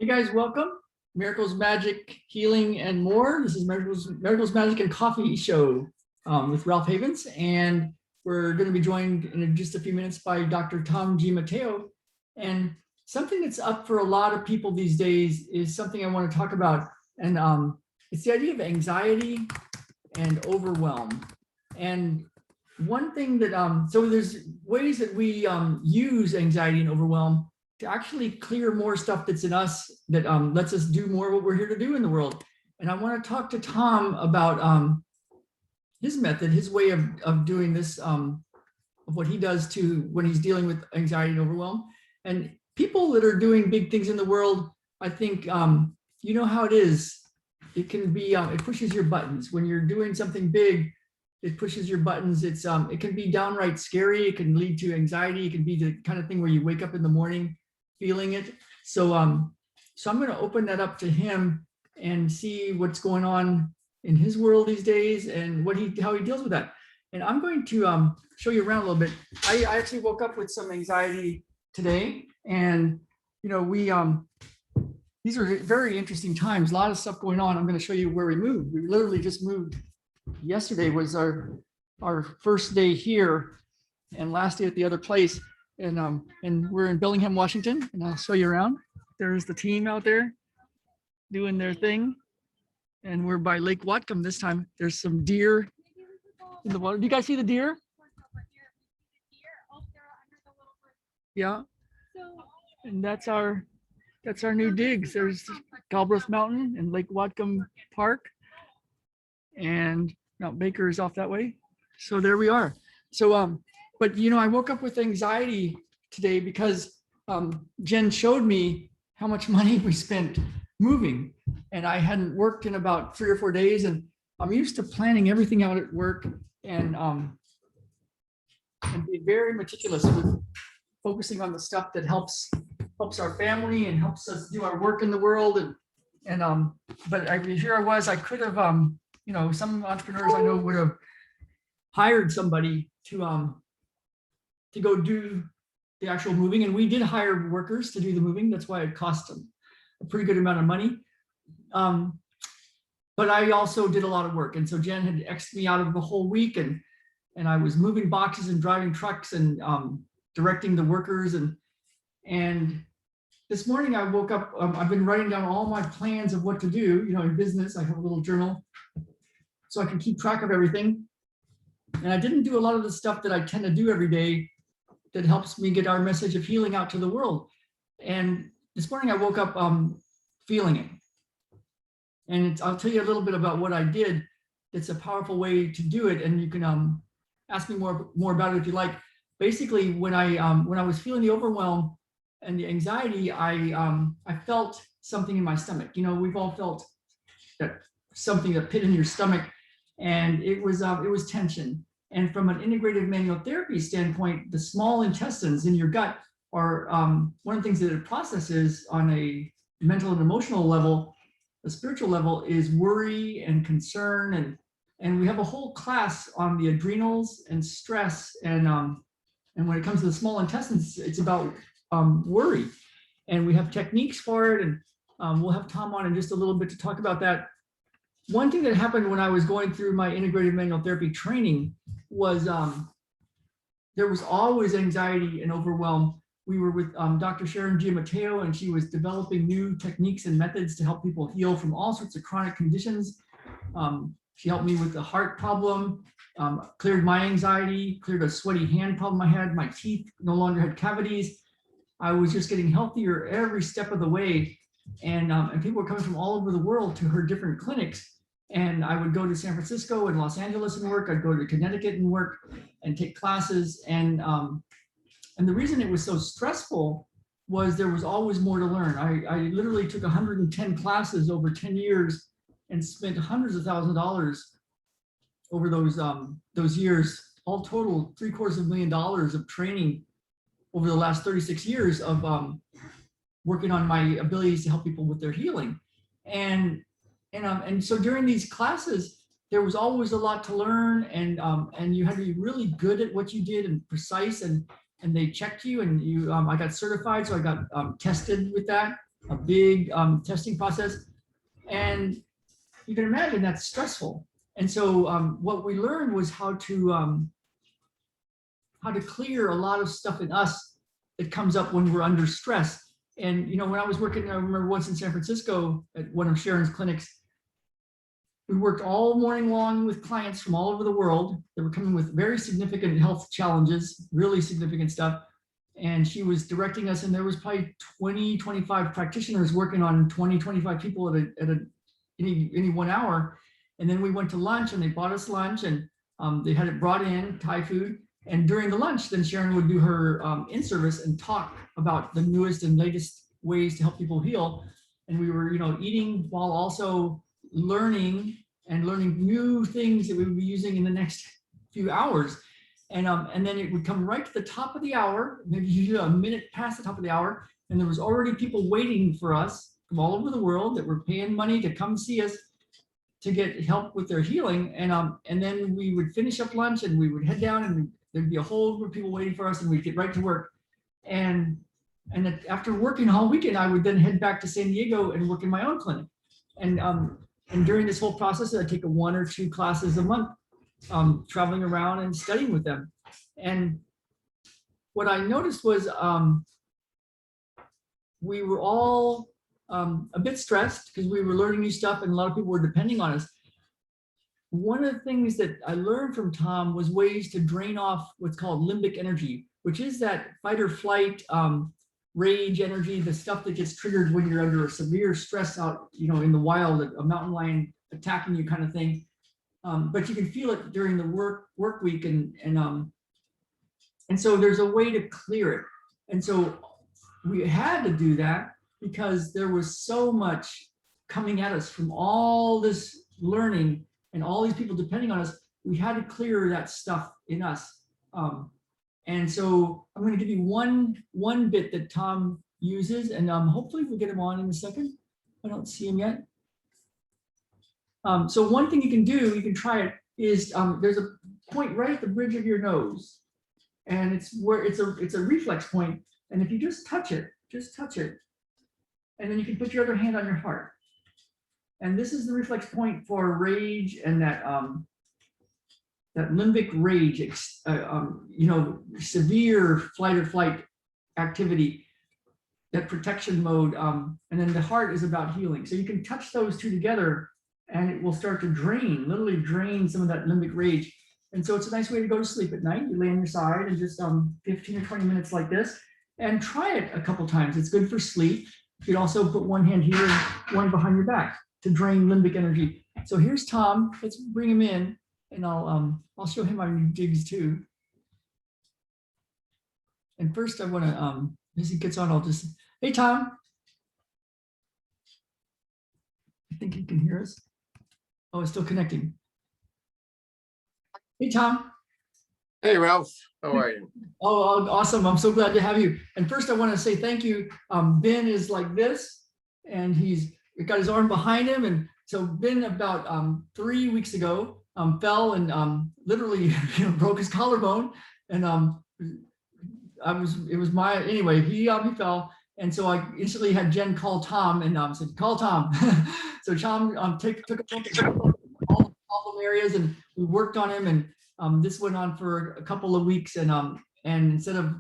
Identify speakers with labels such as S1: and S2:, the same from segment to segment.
S1: Hey guys, welcome. Miracles, Magic, Healing, and more. This is Miracles, Magic, and Coffee show with Ralph Havens. And we're going to be joined in just a few minutes by Dr. Tom Giammatteo. And something that's up for a lot of people these days is something I want to talk about. And it's the idea of anxiety and overwhelm. And one thing that, so there's ways that we use anxiety and overwhelm to actually clear more stuff that's in us that lets us do more of what we're here to do in the world. And I want to talk to Tom about his method, his way of doing this, of what he does to when he's dealing with anxiety and overwhelm. And people that are doing big things in the world, I think, you know how it is. It can be, it pushes your buttons. When you're doing something big, it pushes your buttons. It's, it can be downright scary. It can lead to anxiety. It can be the kind of thing where you wake up in the morning feeling it. So so I'm going to open that up to him and see what's going on in his world these days and how he deals with that. And I'm going to show you around a little bit. I actually woke up with some anxiety today, and you know, these are very interesting times, a lot of stuff going on. I'm going to show you where we moved. We literally just moved. Yesterday was our first day here and last day at the other place. And we're in Bellingham, Washington, and I'll show you around. There's the team out there doing their thing. And we're by Lake Whatcom this time. There's some deer in the water. Do you guys see the deer? Yeah. And that's our new digs. There's Galbraith Mountain and Lake Whatcom Park. And Mount Baker is off that way. So there we are. So but you know, I woke up with anxiety today because Jen showed me how much money we spent moving, and I hadn't worked in about 3 or 4 days, and I'm used to planning everything out at work and be very meticulous with focusing on the stuff that helps our family and helps us do our work in the world. But here I was, I could have you know, some entrepreneurs I know would have hired somebody to go do the actual moving. And we did hire workers to do the moving. That's why it cost them a pretty good amount of money. But I also did a lot of work. And so Jen had X'd me out of the whole week, and I was moving boxes and driving trucks and directing the workers. And this morning I woke up, I've been writing down all my plans of what to do, you know, in business. I have a little journal so I can keep track of everything. And I didn't do a lot of the stuff that I tend to do every day that helps me get our message of healing out to the world. And this morning I woke up feeling it. And I'll tell you a little bit about what I did. It's a powerful way to do it. And you can ask me more about it if you like. Basically, when I was feeling the overwhelm and the anxiety, I felt something in my stomach. You know, we've all felt that something, a pit in your stomach, and it was tension. And from an integrative manual therapy standpoint, the small intestines in your gut are one of the things that it processes on a mental and emotional level. The spiritual level is worry and concern, and we have a whole class on the adrenals and stress. And when it comes to the small intestines, it's about worry, and we have techniques for it. And we'll have Tom on in just a little bit to talk about that. One thing that happened when I was going through my integrative manual therapy training was there was always anxiety and overwhelm. We were with Dr. Sharon Giammatteo, and she was developing new techniques and methods to help people heal from all sorts of chronic conditions. She helped me with the heart problem, cleared my anxiety, cleared a sweaty hand problem I had. My teeth no longer had cavities. I was just getting healthier every step of the way. And people were coming from all over the world to her different clinics. And I would go to San Francisco and Los Angeles and work. I'd go to Connecticut and work and take classes. And the reason it was so stressful was there was always more to learn. I literally took 110 classes over 10 years and spent hundreds of thousands of dollars over those years. All total, $750,000 of training over the last 36 years of working on my abilities to help people with their healing. And so during these classes, there was always a lot to learn, and you had to be really good at what you did and precise, and they checked you, and you I got certified, so I got tested with that. a big testing process. And you can imagine that's stressful. And so what we learned was how to clear a lot of stuff in us that comes up when we're under stress. And, you know, when I was working, I remember once in San Francisco at one of Sharon's clinics, we worked all morning long with clients from all over the world that were coming with very significant health challenges, really significant stuff. And she was directing us, and there was probably 20, 25 practitioners working on 20, 25 people at any 1 hour. And then we went to lunch, and they bought us lunch, and they had it brought in, Thai food. And during the lunch, then Sharon would do her in-service and talk about the newest and latest ways to help people heal. And we were, you know, eating while also learning new things that we would be using in the next few hours. And then it would come right to the top of the hour, maybe a minute past the top of the hour, and there was already people waiting for us from all over the world that were paying money to come see us to get help with their healing. And then we would finish up lunch, and we would head down, and there'd be a whole group of people waiting for us, and we'd get right to work. And after working all weekend, I would then head back to San Diego and work in my own clinic. And during this whole process, I'd take 1 or 2 classes a month, traveling around and studying with them. And what I noticed was we were all a bit stressed because we were learning new stuff, and a lot of people were depending on us. One of the things that I learned from Tom was ways to drain off what's called limbic energy, which is that fight or flight, rage energy, the stuff that gets triggered when you're under a severe stress out, you know, in the wild, a mountain lion attacking you kind of thing. But you can feel it during the work week, and so there's a way to clear it. And so we had to do that because there was so much coming at us from all this learning and all these people depending on us. We had to clear that stuff in us. And so I'm going to give you one bit that Tom uses, and hopefully we'll get him on in a second. I don't see him yet. So one thing you can do, you can try it, is there's a point right at the bridge of your nose, and it's where it's a reflex point. And if you just touch it, and then you can put your other hand on your heart. And this is the reflex point for rage and that limbic rage, you know, severe flight or flight activity, that protection mode. And then the heart is about healing. So you can touch those two together, and it will start to literally drain some of that limbic rage. And so it's a nice way to go to sleep at night. You lay on your side and just 15 or 20 minutes like this, and try it a couple times. It's good for sleep. You could also put one hand here and one behind your back to drain limbic energy. So here's Tom. Let's bring him in, and I'll show him our new jigs too. And first I want to, as he gets on, I'll just, hey Tom. I think he can hear us. Oh, it's still connecting. Hey Tom.
S2: Hey Ralph, how are you?
S1: Oh, awesome. I'm so glad to have you. And first I want to say thank you. Ben is like this, and he's got his arm behind him. And so Ben, about 3 weeks ago, fell and literally broke his collarbone. And anyway, he fell. And so I instantly had Jen call Tom and said, call Tom. So Tom took all the problem areas, and we worked on him. And this went on for a couple of weeks. And instead of,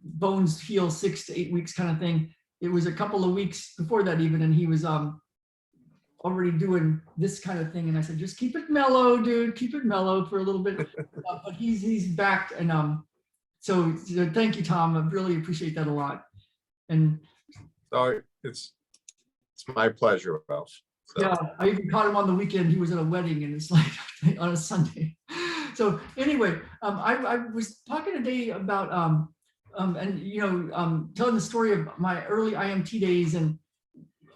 S1: bones heal 6 to 8 weeks kind of thing, it was a couple of weeks before that even. And he was already doing this kind of thing. And I said, just keep it mellow, dude, keep it mellow for a little bit. But he's back. And so thank you, Tom. I really appreciate that a lot. And
S2: so it's my pleasure, Ralph. So.
S1: Yeah, I even caught him on the weekend. He was at a wedding, and it's like on a Sunday. So anyway, I was talking today about telling the story of my early IMT days and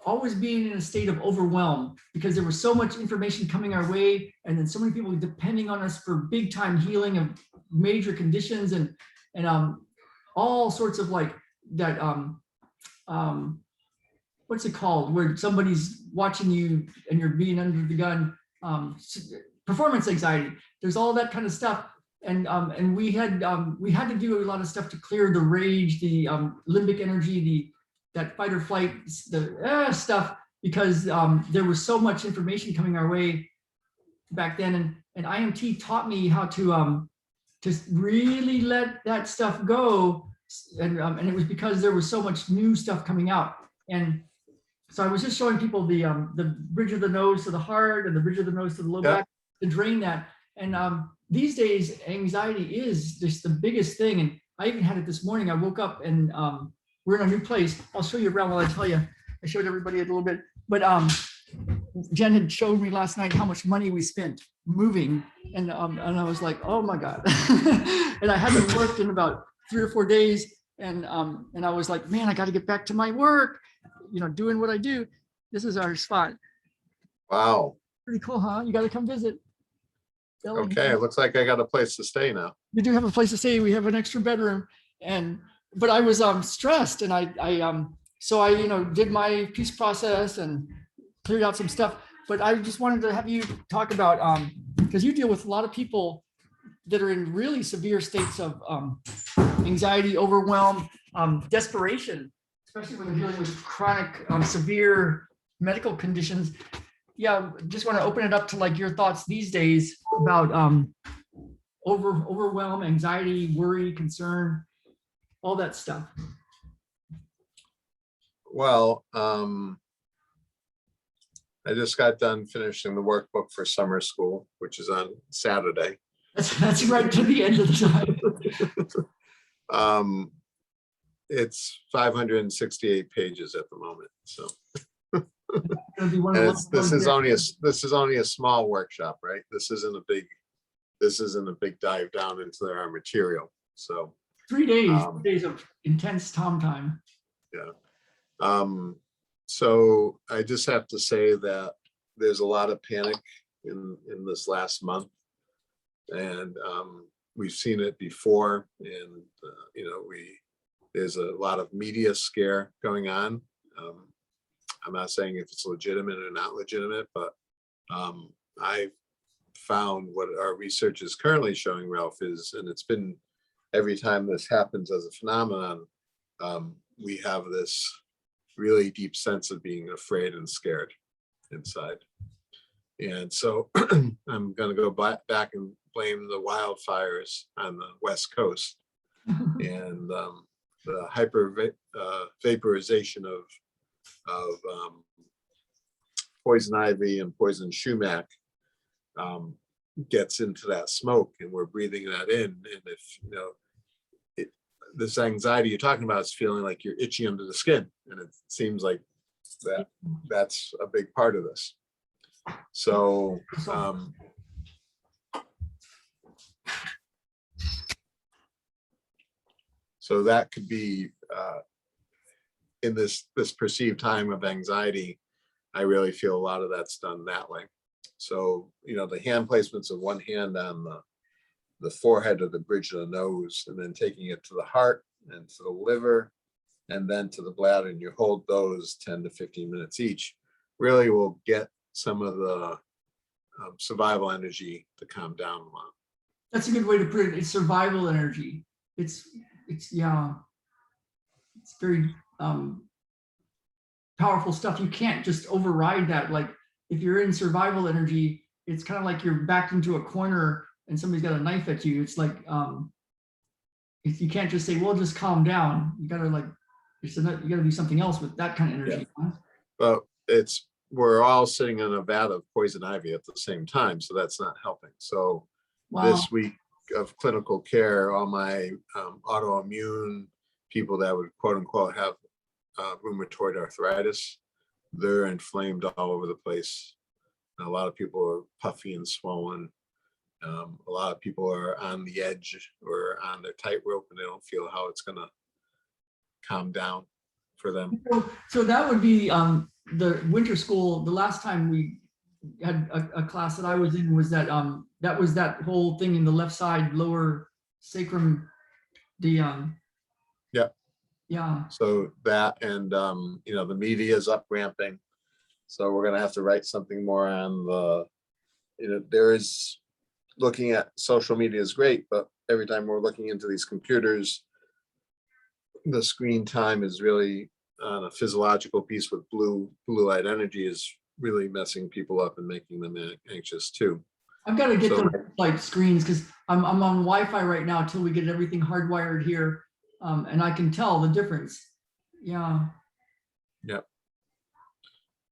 S1: always being in a state of overwhelm because there was so much information coming our way, and then so many people depending on us for big time healing of major conditions and all sorts of like that. What's it called? Where somebody's watching you and you're being under the gun. Performance anxiety. There's all that kind of stuff, and we had to do a lot of stuff to clear the rage, the limbic energy, that fight or flight, the stuff, because there was so much information coming our way back then. And IMT taught me how to just really let that stuff go. And it was because there was so much new stuff coming out. And so I was just showing people the bridge of the nose to the heart and the bridge of the nose to the low back to drain that. And these days, anxiety is just the biggest thing. And I even had it this morning. I woke up and we're in a new place. I'll show you around while I tell you. I showed everybody a little bit, but Jen had showed me last night how much money we spent moving, and I was like, oh my God. And I hadn't worked in about 3 or 4 days, and I was like, man, I got to get back to my work, doing what I do. This is our spot.
S2: Wow.
S1: Pretty cool, huh? You got to come visit.
S2: Okay, it looks like I got a place to stay now.
S1: You do have a place to stay. We have an extra bedroom, but I was stressed, and I did my peace process and cleared out some stuff. But I just wanted to have you talk about, because you deal with a lot of people that are in really severe states of anxiety, overwhelm, desperation, especially when they're dealing with chronic, severe medical conditions. Yeah, just want to open it up to like your thoughts these days about overwhelm, anxiety, worry, concern, all that stuff.
S2: Well, I just got done finishing the workbook for summer school, which is on Saturday.
S1: That's right to the end of the time.
S2: It's 568 pages at the moment. So
S1: This
S2: is only a small workshop, right? This isn't a big dive down into our material. So
S1: 3 days of intense time.
S2: Yeah. So I just have to say that there's a lot of panic in this last month, and we've seen it before, and there's a lot of media scare going on. I'm not saying if it's legitimate or not legitimate, but I found what our research is currently showing, Ralph, is, and it's been every time this happens as a phenomenon, we have this really deep sense of being afraid and scared inside. And so I'm going to go back and blame the wildfires on the West Coast and the vaporization of poison ivy and poison sumac gets into that smoke, and we're breathing that in. And if this anxiety you're talking about is feeling like you're itchy under the skin, and it seems like that's a big part of this. So so that could be in this perceived time of anxiety. I really feel a lot of that's done that way. So the hand placements of one hand on the forehead or the bridge of the nose, and then taking it to the heart and to the liver and then to the bladder, and you hold those 10 to 15 minutes each, really will get some of the survival energy to calm down a lot.
S1: That's a good way to put it. It's survival energy. It's very powerful stuff. You can't just override that. Like if you're in survival energy, it's kind of like you're backed into a corner and somebody's got a knife at you. It's like if you can't just say, well, just calm down. You gotta you gotta do something else with that kind of energy.
S2: Yeah. But we're all sitting in a vat of poison ivy at the same time, so that's not helping. So This week of clinical care, all my autoimmune people that would quote unquote have rheumatoid arthritis, they're inflamed all over the place. And a lot of people are puffy and swollen. A lot of people are on the edge or on their tightrope, and they don't feel how it's going to calm down for them.
S1: So that would be the winter school. The last time we had a class that I was in was that was that whole thing in the left side lower sacrum. Yeah. So
S2: that, and the media is up ramping. So we're going to have to write something more on there is, looking at social media is great, but every time we're looking into these computers, the screen time is really on a physiological piece with blue light energy is really messing people up and making them anxious too.
S1: I've got to get
S2: So-
S1: those like screens because I'm on Wi-Fi right now till we get everything hardwired here, and I can tell the difference. Yeah.
S2: Yep.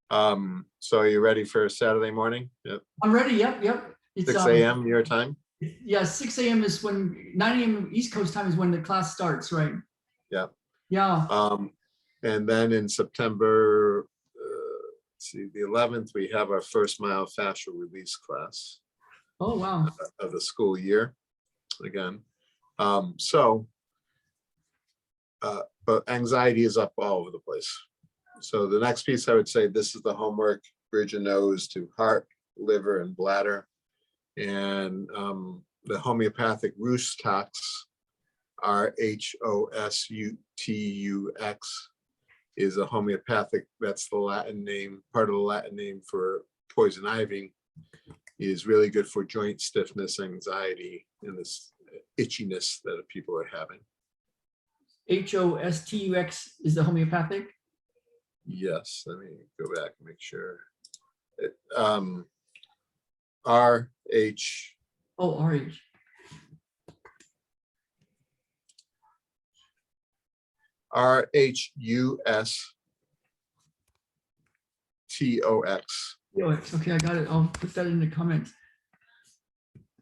S2: So are you ready for Saturday morning? Yep.
S1: I'm ready. Yep. It's
S2: 6 a.m. your time?
S1: Yeah, 6 a.m. is when 9 a.m. East Coast time is when the class starts, right?
S2: Yeah.
S1: Yeah.
S2: And then in September, let's see, the 11th, we have our first myofascial release class
S1: Oh, wow.
S2: of the school year again. But anxiety is up all over the place. So the next piece I would say, this is the homework, bridge your nose to heart, liver, and bladder. And the homeopathic Rhostux, Rhoustux, is a homeopathic, that's the Latin name, part of the Latin name for poison ivy, is really good for joint stiffness, anxiety, and this itchiness that people are having.
S1: Rhoustux is the homeopathic.
S2: Yes, let me go back and make sure. RH.
S1: Oh, RH.
S2: RHUSTOX.
S1: Okay, I got it. I'll put that in the comments.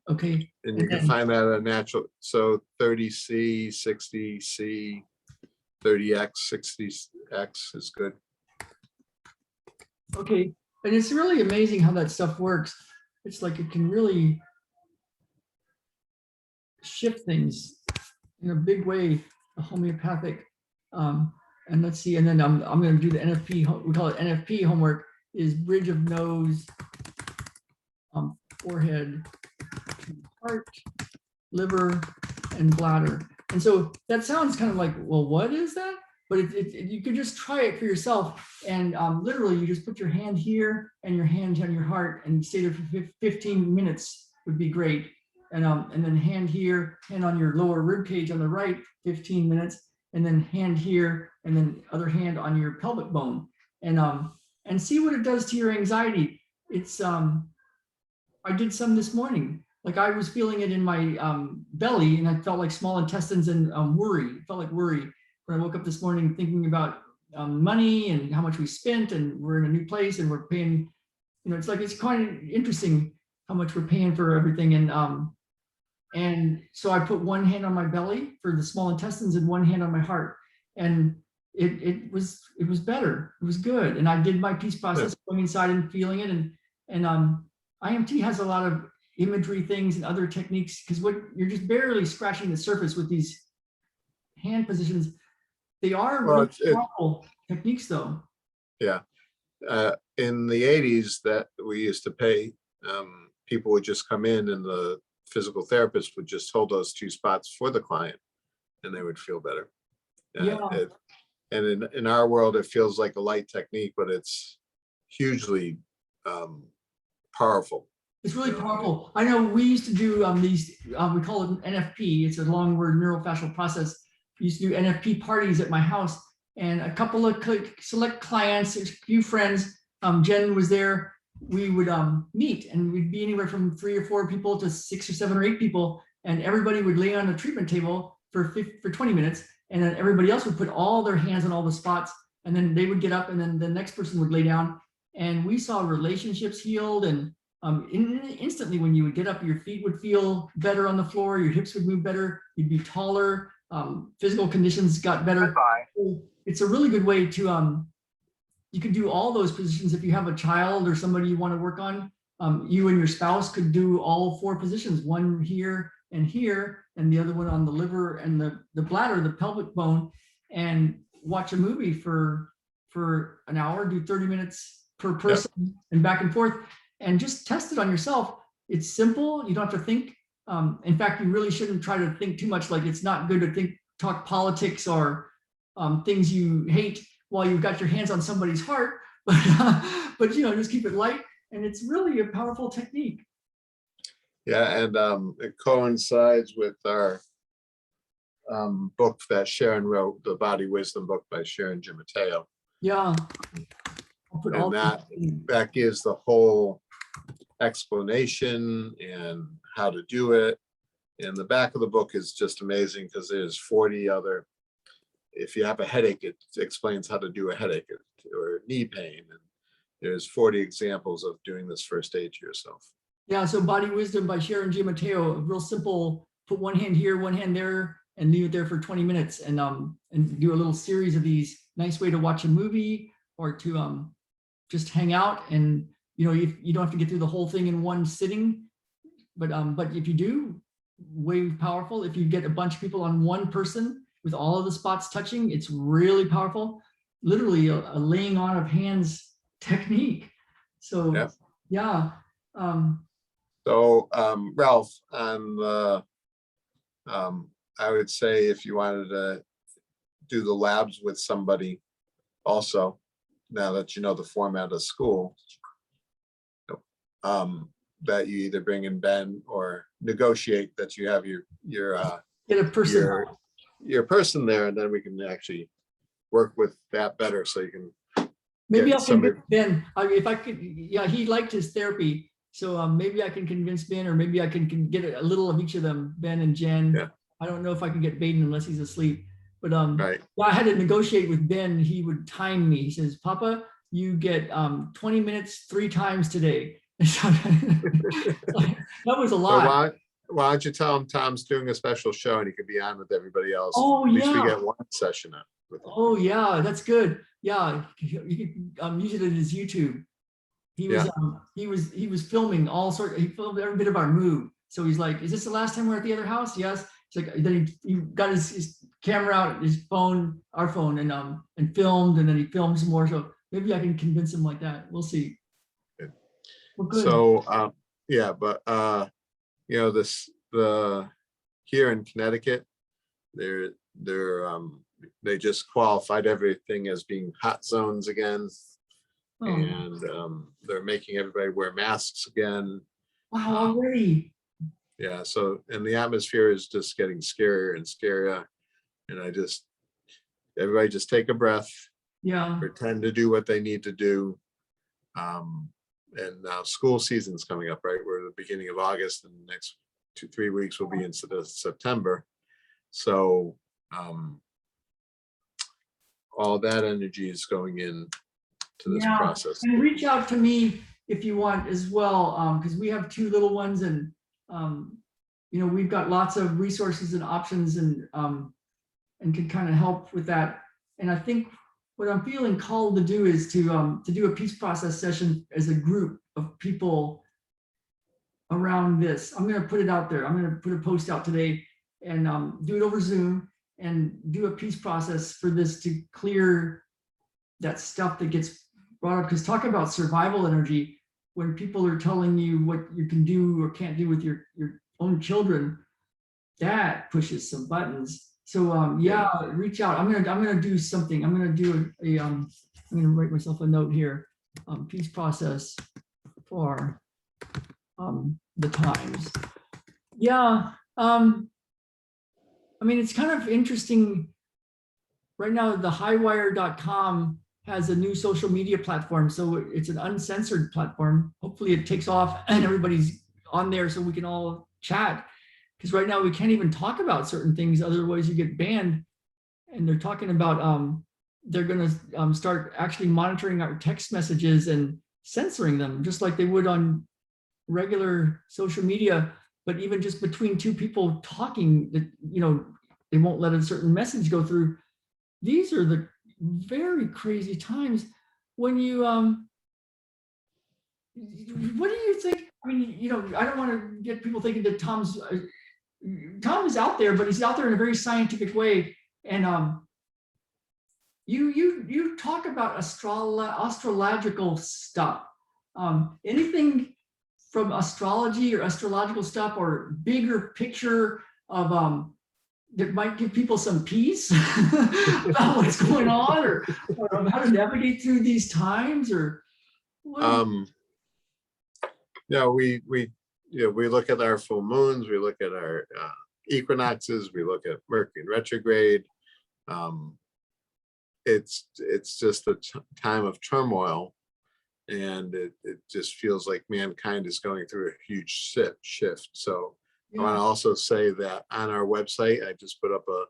S1: Okay.
S2: And you can find that at a natural, so 30C, 60C, 30X, 60X is good.
S1: Okay, and it's really amazing how that stuff works. It's like it can really shift things in a big way, the homeopathic. And let's see, and then I'm going to do the NFP, we call it NFP homework, is bridge of nose, forehead, heart, liver, and bladder. And so that sounds kind of like, well, what is that? But you could just try it for yourself. And literally you just put your hand here and your hand on your heart and stay there for 15 minutes would be great. And then hand here, hand on your lower rib cage on the right, 15 minutes, and then hand here, and then other hand on your pelvic bone. And see what it does to your anxiety. It's, I did some this morning. Like I was feeling it in my belly and I felt like small intestines and worry. It felt like worry. When I woke up this morning thinking about money and how much we spent, and we're in a new place and we're paying, it's like, it's quite interesting how much we're paying for everything. And so I put one hand on my belly for the small intestines and one hand on my heart. And it was better. It was good. And I did my peace process, going inside and feeling it. And IMT has a lot of imagery things and other techniques, because you're just barely scratching the surface with these hand positions. They are really powerful techniques though.
S2: Yeah. In the 80s that we used to pay, people would just come in and the physical therapist would just hold those two spots for the client and they would feel better.
S1: Yeah.
S2: And in our world, it feels like a light technique, but it's hugely powerful.
S1: It's really powerful. I know we used to do these, we call it NFP. It's a long word, neurofascial process. We used to do NFP parties at my house, and a couple of select clients, a few friends, Jen was there. We would meet, and we'd be anywhere from 3 or 4 people to 6 or 7 or 8 people, and everybody would lay on a treatment table for 20 minutes, and then everybody else would put all their hands on all the spots, and then they would get up, and then the next person would lay down, and we saw relationships healed. And instantly when you would get up, your feet would feel better on the floor, your hips would move better, you'd be taller, physical conditions got better. It's a really good way to, you can do all those positions. If you have a child or somebody you want to work on, you and your spouse could do all 4 positions, one here, and the other one on the liver and the bladder, the pelvic bone, and watch a movie for an hour, do 30 minutes per person, and back and forth, and just test it on yourself. It's simple. You don't have to think. In fact, you really shouldn't try to think too much. Like, it's not good to talk politics or things you hate while you've got your hands on somebody's heart, but just keep it light. And it's really a powerful technique.
S2: Yeah, and it coincides with our book that Sharon wrote, the Body Wisdom book by Sharon Giammatteo.
S1: Yeah. I'll put all
S2: And that gives the whole explanation and how to do it. And the back of the book is just amazing because there's 40 other, if you have a headache, it explains how to do a headache or knee pain. And there's 40 examples of doing this first aid to yourself.
S1: Yeah, so Body Wisdom by Sharon Giammatteo, real simple, put one hand here, one hand there, and leave it there for 20 minutes and do a little series of these. Nice way to watch a movie or to just hang out. And you don't have to get through the whole thing in one sitting, but if you do, way powerful. If you get a bunch of people on one person with all of the spots touching, it's really powerful. Literally a laying on of hands technique. So yeah.
S2: So Ralph, on the, I would say if you wanted to do the labs with somebody also, now that you know the format of school, that you either bring in Ben or negotiate that you have
S1: Get a person.
S2: your person there, and then we can actually work with that better so you can
S1: maybe I'll convince Ben. If I could, yeah, he liked his therapy. So maybe I can convince Ben, or maybe I can get a little of each of them, Ben and Jen.
S2: Yeah.
S1: I don't know if I can get Baden unless he's asleep. But
S2: right.
S1: I had to negotiate with Ben. He would time me. He says, Papa, you get 20 minutes 3 times today. That was a lot.
S2: So why don't you tell him Tom's doing a special show and he could be on with everybody else?
S1: Oh,
S2: At least
S1: yeah.
S2: we get one session up with him.
S1: Oh, yeah, that's good. Yeah, you could use it as his YouTube. He was filming all sorts. He filmed every bit of our move. So he's like, "Is this the last time we're at the other house?" Yes. It's like then he got his camera out, his phone, our phone, and filmed, and then he filmed some more. So maybe I can convince him like that. We'll see.
S2: Good.
S1: Well, good.
S2: So yeah, but here in Connecticut, they just qualified everything as being hot zones again.
S1: Oh.
S2: And they're making everybody wear masks again.
S1: Wow, already.
S2: Yeah, so, and the atmosphere is just getting scarier and scarier. And everybody just take a breath.
S1: Yeah.
S2: Pretend to do what they need to do. And now school season's coming up, right? We're at the beginning of August, and the next 2-3 weeks will be into September. So all that energy is going in to this process.
S1: And reach out to me if you want as well, because we have 2 little ones, and we've got lots of resources and options, and can kind of help with that. And I think what I'm feeling called to do is to do a peace process session as a group of people around this. I'm going to put it out there. I'm going to put a post out today and do it over Zoom and do a peace process for this to clear that stuff that gets brought up. Because talk about survival energy, when people are telling you what you can do or can't do with your own children, that pushes some buttons. So reach out. I'm gonna do something. I'm gonna do I'm gonna write myself a note here. Peace process for the times. Yeah. I mean, it's kind of interesting. Right now, the highwire.com has a new social media platform. So it's an uncensored platform. Hopefully it takes off and everybody's on there so we can all chat. Because right now we can't even talk about certain things, otherwise you get banned. And they're talking about, they're gonna start actually monitoring our text messages and censoring them, just like they would on regular social media. But even just between 2 people talking, that they won't let a certain message go through. These are the very crazy times when you what do you think? I mean, I don't want to get people thinking that Tom is out there, but he's out there in a very scientific way. And you talk about astrological stuff. Anything from astrology or astrological stuff or bigger picture of that might give people some peace about what's going on, or how to navigate through these times, or what?
S2: We look at our full moons, we look at our equinoxes, we look at Mercury in retrograde. It's just a time of turmoil, and it just feels like mankind is going through a huge shift. So I want to also say that on our website, I just put up a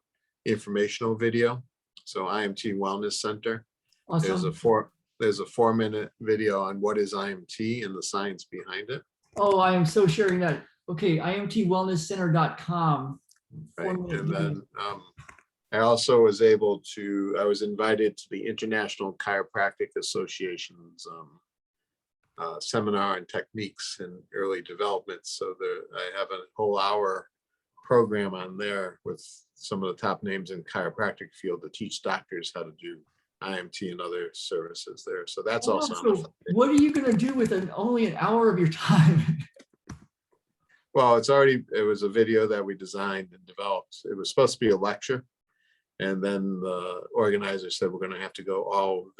S2: informational video. So IMT Wellness Center. There's
S1: Awesome.
S2: there's a 4-minute video on what is IMT and the science behind it.
S1: Oh, I am so sharing that. Okay, imtwellnesscenter.com.
S2: Right. And then I also was I was invited to the International Chiropractic Association's seminar on techniques and early development. So I have a whole hour program on there with some of the top names in chiropractic field to teach doctors how to do IMT and other services there. So that's also.
S1: So what are you going to do with only an hour of your time?
S2: Well, it was a video that we designed and developed. It was supposed to be a lecture. And then the organizer said, we're going to have to go all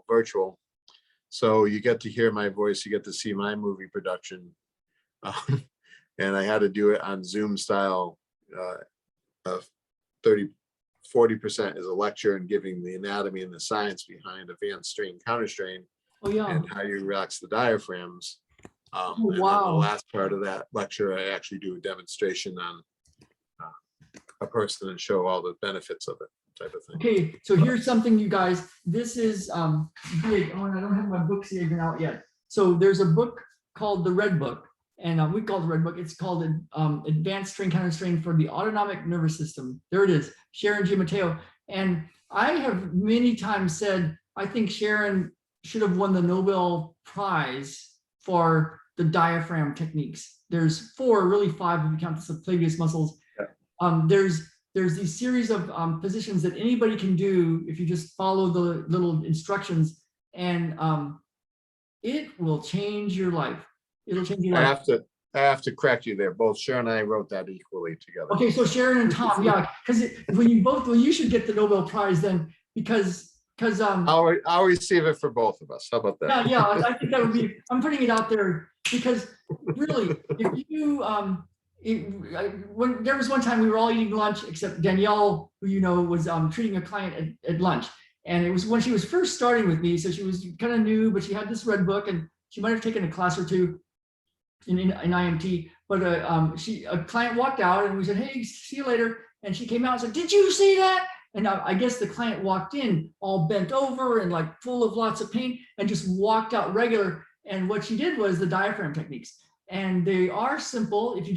S2: virtual. So you get to hear my voice, you get to see my movie production. And I had to do it on Zoom style. 40% is a lecture and giving the anatomy and the science behind advanced strain, counter strain, and how you relax the diaphragms. And then the last part of that lecture, I actually do a demonstration on a person and show all the benefits of it, type of thing.
S1: Okay, so here's something, you guys. This is big. Oh, and I don't have my books even out yet. So there's a book called the Red Book, and we call it the Red Book. It's called Advanced Strain Counter Strain for the Autonomic Nervous System. There it is, Sharon Giammatteo. And I have many times said, I think Sharon should have won the Nobel Prize for the diaphragm techniques. There's 4, really 5 if you count the subclavius muscles. There's these series of positions that anybody can do if you just follow the little instructions, and it will change your life. It'll change your life.
S2: I have to correct you there. Both Sharon and I wrote that equally together.
S1: Okay, so Sharon and Tom, yeah, because you should get the Nobel Prize then, because
S2: I'll receive it for both of us. How about that?
S1: Yeah, I think that would be. I'm putting it out there because really, if you when there was one time we were all eating lunch except Danielle, who you know was treating a client at lunch, and it was when she was first starting with me, so she was kind of new, but she had this Red Book, and she might have taken a class or two in IMT, but a client walked out and we said, hey, see you later, and she came out and said, did you see that? And I guess the client walked in all bent over and like full of lots of pain and just walked out regular. And what she did was the diaphragm techniques, and they are simple. If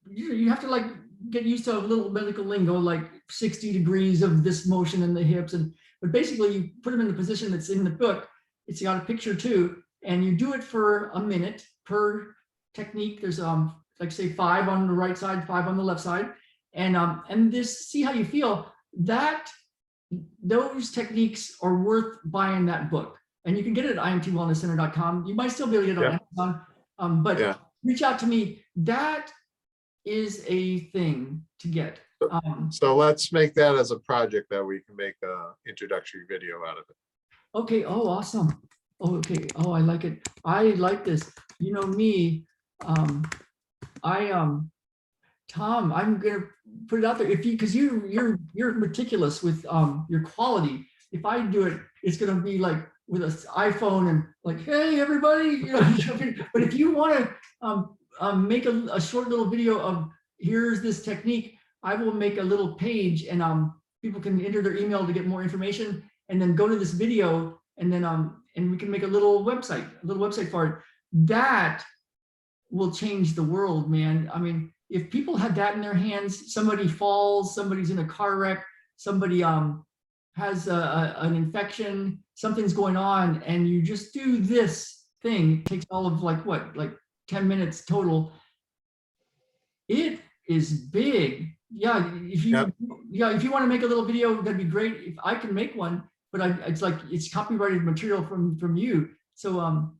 S1: you have to like get used to a little medical lingo, like 60 degrees of this motion in the hips, but basically you put them in the position that's in the book. It's got a picture too, and you do it for a minute per technique. There's like say 5 on the right side, 5 on the left side, and this, see how you feel. Those techniques are worth buying that book, and you can get it at imtwellnesscenter.com. You might still be able to get it on Amazon, but reach out to me. That is a thing to get.
S2: So let's make that as a project that we can make a introductory video out of it.
S1: Okay. Oh, awesome. Oh, okay. Oh, I like it. I like this. You know me. Tom, I'm gonna put it out there. If you, because you're meticulous with your quality. If I do it, it's gonna be like with an iPhone and like, hey everybody, you know. But if you want to make a short little video of here's this technique, I will make a little page, and people can enter their email to get more information, and then go to this video, and then and we can make a little website for it. That will change the world, man. I mean, if people had that in their hands, somebody falls, somebody's in a car wreck, somebody has an infection, something's going on, and you just do this thing. It takes all of like 10 minutes total. It is big. Yeah, if you want to make a little video, that'd be great. If I can make one, but it's copyrighted material from you. So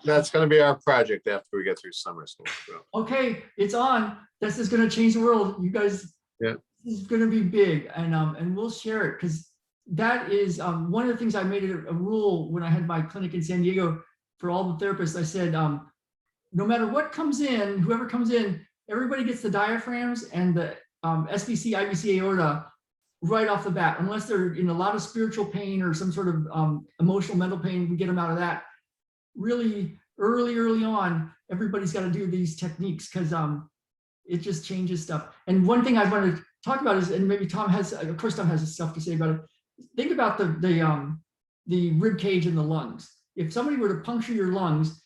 S1: that's
S2: going to be our project after we get through summer school. So.
S1: Okay, it's on. This is going to change the world, you guys. Yeah, this is going to be big, and we'll share it, because that is one of the things I made it a rule when I had my clinic in San Diego for all the therapists. I said, no matter what comes in, whoever comes in, everybody gets the diaphragms and the SVC, IVC aorta right off the bat, unless they're in a lot of spiritual pain or some sort of emotional, mental pain, we get them out of that. Really early on, everybody's got to do these techniques because it just changes stuff. And one thing I want to talk about is, and maybe Tom has, of course, Tom has stuff to say about it. Think about the rib cage and the lungs. If somebody were to puncture your lungs,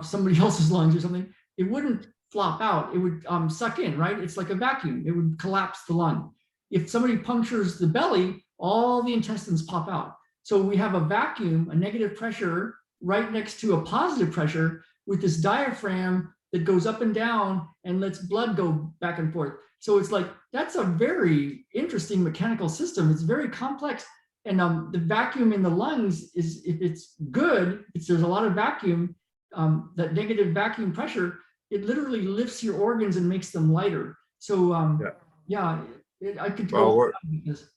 S1: somebody else's lungs or something, it wouldn't flop out. It would suck in, right? It's like a vacuum. It would collapse the lung. If somebody punctures the belly, all the intestines pop out. So we have a vacuum, a negative pressure right next to a positive pressure with this diaphragm that goes up and down and lets blood go back and forth. So it's like, that's a very interesting mechanical system. It's very complex. And the vacuum in the lungs is, if it's good, if there's a lot of vacuum, that negative vacuum pressure, it literally lifts your organs and makes them lighter. So yeah, I could go this.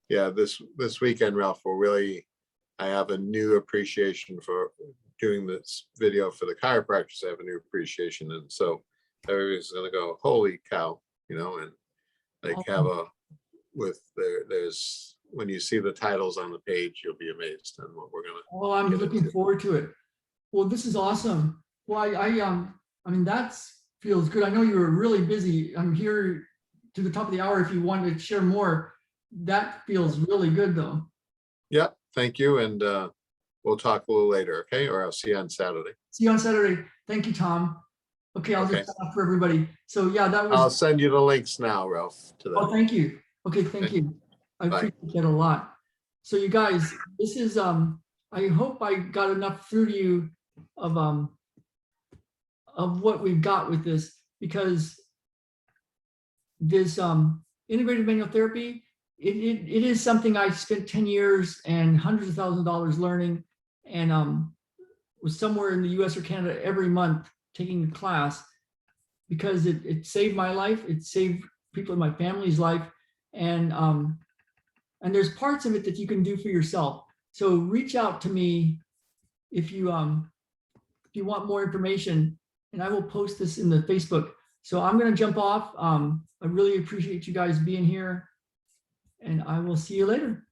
S2: Yeah, this weekend, Ralph, I have a new appreciation for doing this video for the chiropractors. I have a new appreciation, and so everybody's gonna go, holy cow, you know, and like there's when you see the titles on the page, you'll be amazed on what we're gonna.
S1: Oh, I'm looking forward to it. Well, this is awesome. Well, I mean, that feels good. I know you were really busy. I'm here to the top of the hour if you want to share more. That feels really good though.
S2: Yeah, thank you. And we'll talk a little later, okay? Or I'll see you on Saturday.
S1: See you on Saturday. Thank you, Tom. Okay, I'll just sign off for everybody. So yeah, that was.
S2: I'll send you the links now, Ralph, to that.
S1: Oh, thank you. Okay, thank you. I appreciate that a lot. So you guys, this is I hope I got enough through to you of what we've got with this, because this integrated manual therapy, it is something I spent 10 years and hundreds of thousands of dollars learning, and was somewhere in the US or Canada every month taking a class, because it saved my life. It saved people in my family's life. And there's parts of it that you can do for yourself. So reach out to me if you want more information, and I will post this in the Facebook. So I'm going to jump off. I really appreciate you guys being here, and I will see you later.